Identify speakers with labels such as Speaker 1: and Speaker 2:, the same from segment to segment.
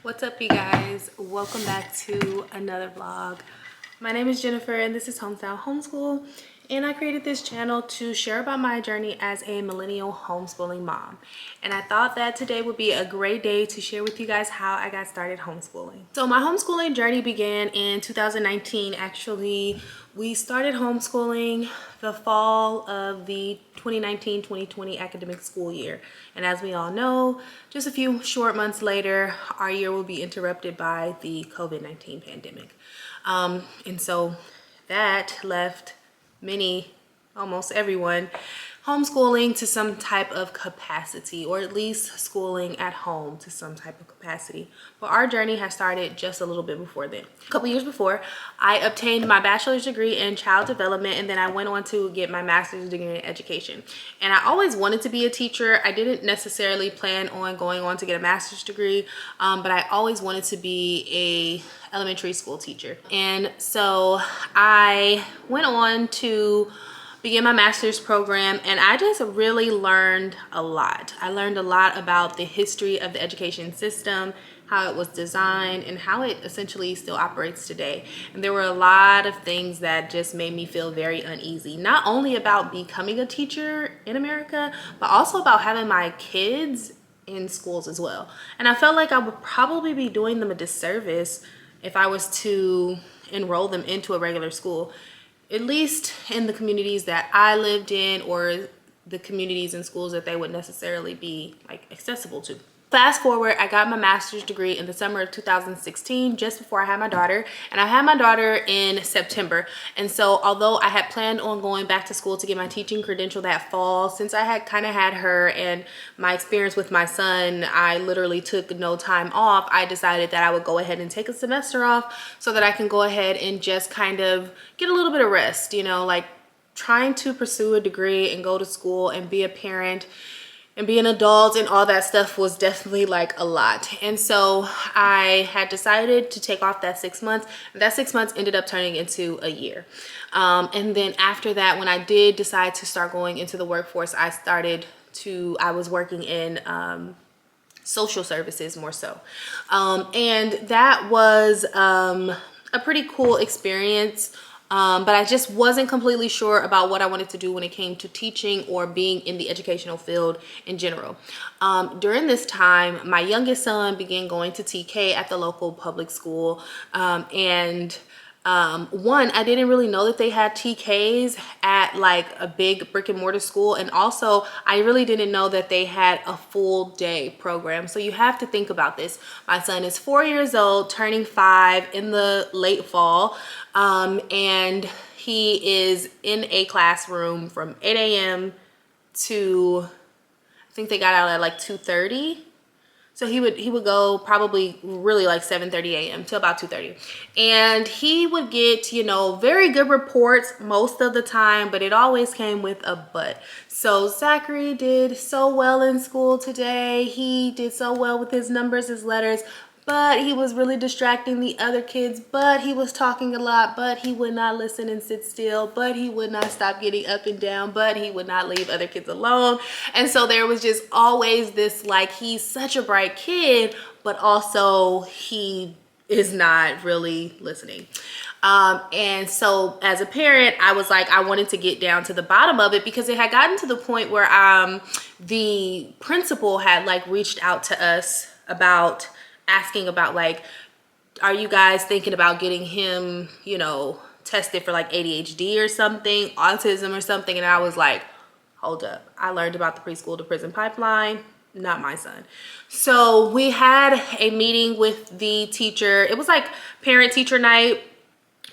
Speaker 1: What's up, you guys? Welcome back to another vlog. My name is Jennifer and this is Homeschool, and I created this channel to share about my journey as a millennial homeschooling mom. And I thought that today would be a great day to share with you guys how I got started homeschooling. So my homeschooling journey began in 2019. Actually, we started homeschooling the fall of the 2019-2020 academic school year. And as we all know, just a few short months later, our year will be interrupted by the COVID-19 pandemic. And so that left almost everyone, homeschooling to some type of capacity, or at least schooling at home to some type of capacity. But our journey has started just a little bit before then. A couple years before, I obtained my bachelor's degree in child development, and then I went on to get my master's degree in education. And I always wanted to be a teacher. I didn't necessarily plan on going on to get a master's degree, but I always wanted to be a elementary school teacher. And so I went on to begin my master's program, and I just really learned a lot. I learned a lot about the history of the education system, how it was designed, and how it essentially still operates today. And there were a lot of things that just made me feel very uneasy, not only about becoming a teacher in America, but also about having my kids in schools as well. And I felt like I would probably be doing them a disservice if I was to enroll them into a regular school, at least in the communities that I lived in, or the communities and schools that they would necessarily be accessible to. Fast forward, I got my master's degree in the summer of 2016, just before I had my daughter, and I had my daughter in September. And so although I had planned on going back to school to get my teaching credential that fall, since I had kind of had her and my experience with my son, I literally took no time off. I decided that I would go ahead and take a semester off so that I can go ahead and just kind of get a little bit of rest, trying to pursue a degree and go to school and be a parent and be an adult and all that stuff was definitely a lot. And so I had decided to take off that 6 months. That 6 months ended up turning into a year. And then after that, when I did decide to start going into the workforce, I was working in social services more so. And that was a pretty cool experience. But I just wasn't completely sure about what I wanted to do when it came to teaching or being in the educational field in general. During this time, my youngest son began going to TK at the local public school. I didn't really know that they had TKs at a big brick and mortar school. And also, I really didn't know that they had a full day program. So you have to think about this. My son is 4 years old, turning 5 in the late fall. And he is in a classroom from 8 a.m. to, I think they got out at 2:30. So he would go probably really 7:30 a.m. to about 2:30. And he would get, very good reports most of the time, but it always came with a but. So Zachary did so well in school today. He did so well with his numbers, his letters, but he was really distracting the other kids, but he was talking a lot, but he would not listen and sit still, but he would not stop getting up and down, but he would not leave other kids alone. And so there was just always this he's such a bright kid, but also he is not really listening. And so as a parent, I was I wanted to get down to the bottom of it, because it had gotten to the point where the principal had reached out to us about asking about are you guys thinking about getting him, tested for ADHD or something, autism or something? And I was hold up, I learned about the preschool to prison pipeline, not my son. So we had a meeting with the teacher. It was parent teacher night.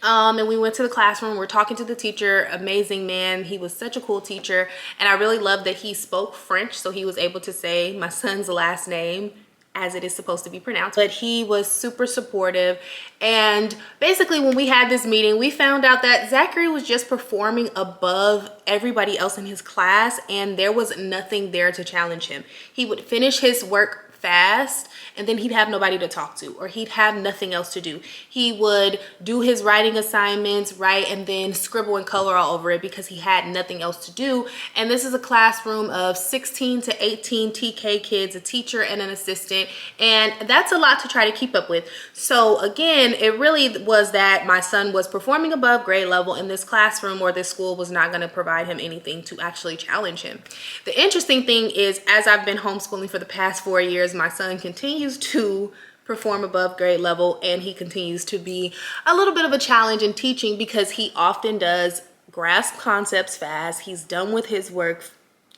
Speaker 1: And we went to the classroom. We're talking to the teacher. Amazing man. He was such a cool teacher. And I really loved that he spoke French, so he was able to say my son's last name as it is supposed to be pronounced. But he was super supportive. And basically when we had this meeting, we found out that Zachary was just performing above everybody else in his class, and there was nothing there to challenge him. He would finish his work fast, and then he'd have nobody to talk to, or he'd have nothing else to do. He would do his writing assignments, right, and then scribble and color all over it because he had nothing else to do. And this is a classroom of 16 to 18 TK kids, a teacher and an assistant, and that's a lot to try to keep up with. So again, it really was that my son was performing above grade level, and this classroom or this school was not going to provide him anything to actually challenge him. The interesting thing is, as I've been homeschooling for the past 4 years, my son continues to perform above grade level, and he continues to be a little bit of a challenge in teaching because he often does grasp concepts fast. He's done with his work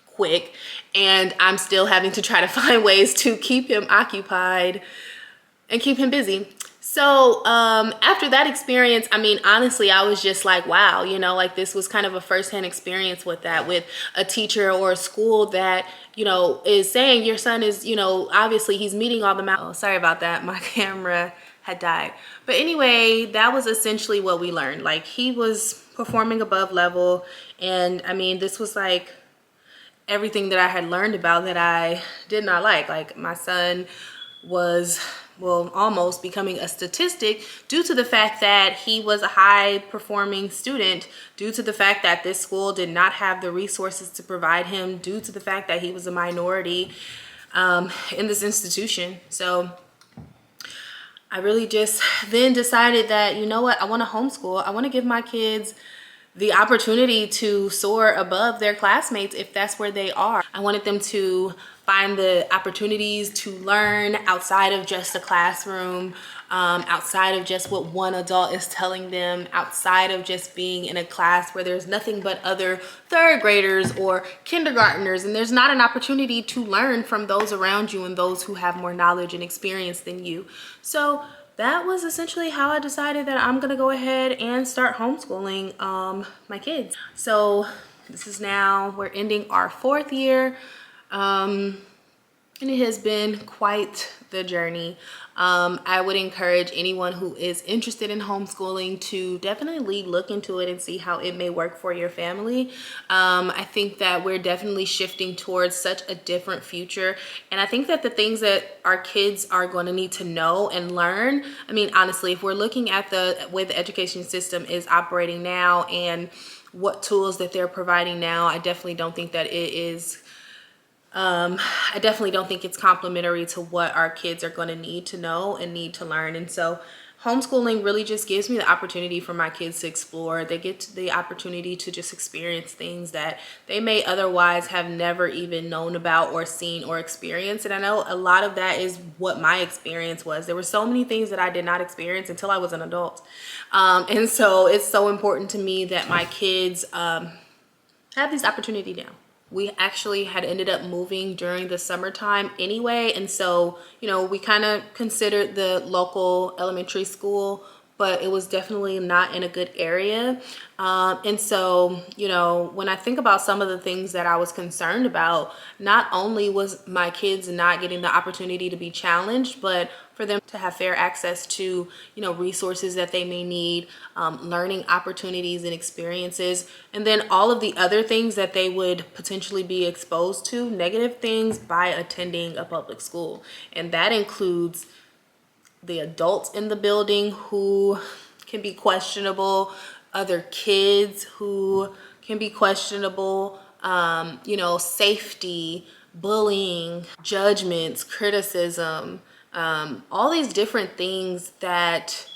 Speaker 1: quick, and I'm still having to try to find ways to keep him occupied and keep him busy. So after that experience, I mean, honestly, I was just like, wow, you know, like this was kind of a firsthand experience with that, with a teacher or a school that, you know, is saying your son is, you know, obviously he's meeting all the oh, sorry about that. My camera had died. But anyway, that was essentially what we learned. Like, he was performing above level. And I mean, this was like everything that I had learned about that I did not like. Like, my son was, well, almost becoming a statistic due to the fact that he was a high performing student, due to the fact that this school did not have the resources to provide him, due to the fact that he was a minority in this institution. So I really just then decided that, you know what, I want to homeschool. I want to give my kids the opportunity to soar above their classmates if that's where they are. I wanted them to find the opportunities to learn outside of just the classroom, outside of just what one adult is telling them, outside of just being in a class where there's nothing but other third graders or kindergartners, and there's not an opportunity to learn from those around you and those who have more knowledge and experience than you. So that was essentially how I decided that I'm gonna go ahead and start homeschooling my kids. So this is now, we're ending our 4th year. And it has been quite the journey. I would encourage anyone who is interested in homeschooling to definitely look into it and see how it may work for your family. I think that we're definitely shifting towards such a different future. And I think that the things that our kids are going to need to know and learn, I mean, honestly, if we're looking at the way the education system is operating now and what tools that they're providing now, I definitely don't think that it is I definitely don't think it's complementary to what our kids are going to need to know and need to learn. And so homeschooling really just gives me the opportunity for my kids to explore. They get the opportunity to just experience things that they may otherwise have never even known about or seen or experienced. And I know a lot of that is what my experience was. There were so many things that I did not experience until I was an adult. And so it's so important to me that my kids have this opportunity now. We actually had ended up moving during the summertime anyway. And so, you know, we kind of considered the local elementary school, but it was definitely not in a good area. And so, you know, when I think about some of the things that I was concerned about, not only was my kids not getting the opportunity to be challenged, but for them to have fair access to, you know, resources that they may need, learning opportunities and experiences, and then all of the other things that they would potentially be exposed to, negative things, by attending a public school. And that includes the adults in the building who can be questionable, other kids who can be questionable, you know, safety, bullying, judgments, criticism, all these different things that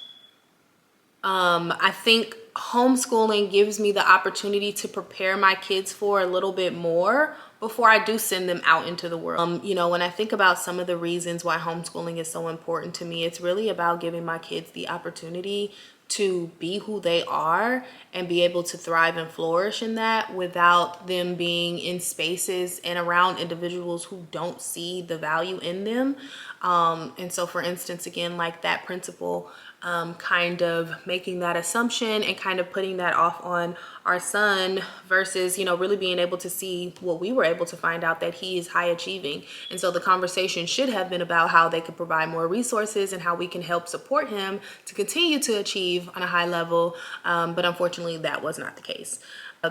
Speaker 1: I think homeschooling gives me the opportunity to prepare my kids for a little bit more before I do send them out into the world. You know, when I think about some of the reasons why homeschooling is so important to me, it's really about giving my kids the opportunity to be who they are and be able to thrive and flourish in that without them being in spaces and around individuals who don't see the value in them. And so, for instance, again, like that principal kind of making that assumption and kind of putting that off on our son versus, you know, really being able to see what we were able to find out, that he is high achieving. And so the conversation should have been about how they could provide more resources and how we can help support him to continue to achieve on a high level. But unfortunately, that was not the case.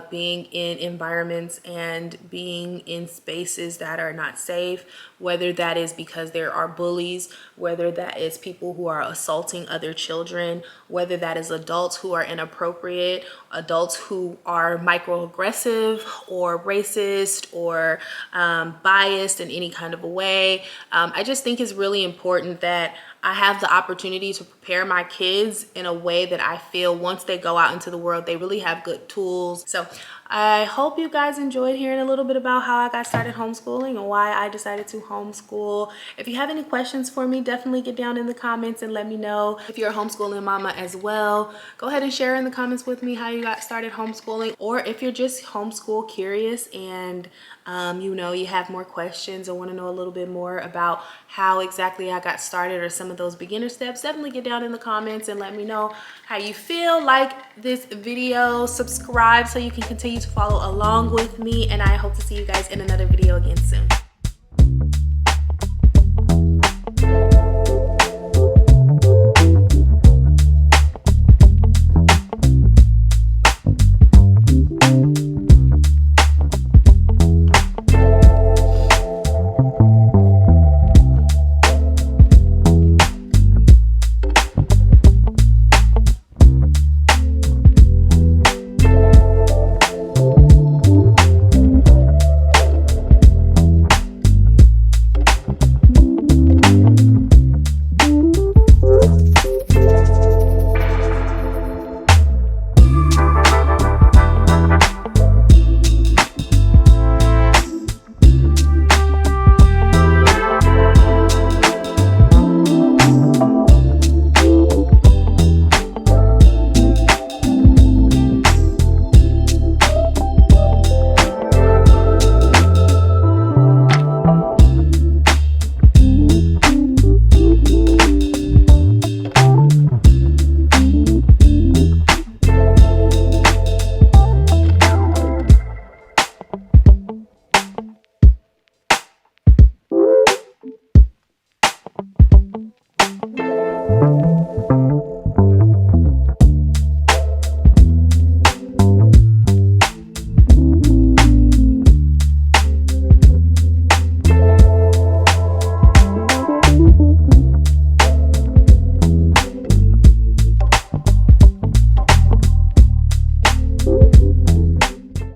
Speaker 1: being in environments and being in spaces that are not safe, whether that is because there are bullies, whether that is people who are assaulting other children, whether that is adults who are inappropriate, adults who are microaggressive or racist or biased in any kind of a way. I just think it's really important that I have the opportunity to prepare my kids in a way that I feel once they go out into the world, they really have good tools. So I hope you guys enjoyed hearing a little bit about how I got started homeschooling and why I decided to homeschool. If you have any questions for me, definitely get down in the comments and let me know. If you're a homeschooling mama as well, go ahead and share in the comments with me how you got started homeschooling. Or if you're just homeschool curious and you have more questions or want to know a little bit more about how exactly I got started or some of those beginner steps, definitely get down in the comments and let me know how you feel. Like this video, subscribe so you can continue to follow along with me, and I hope to see you guys in another video again soon.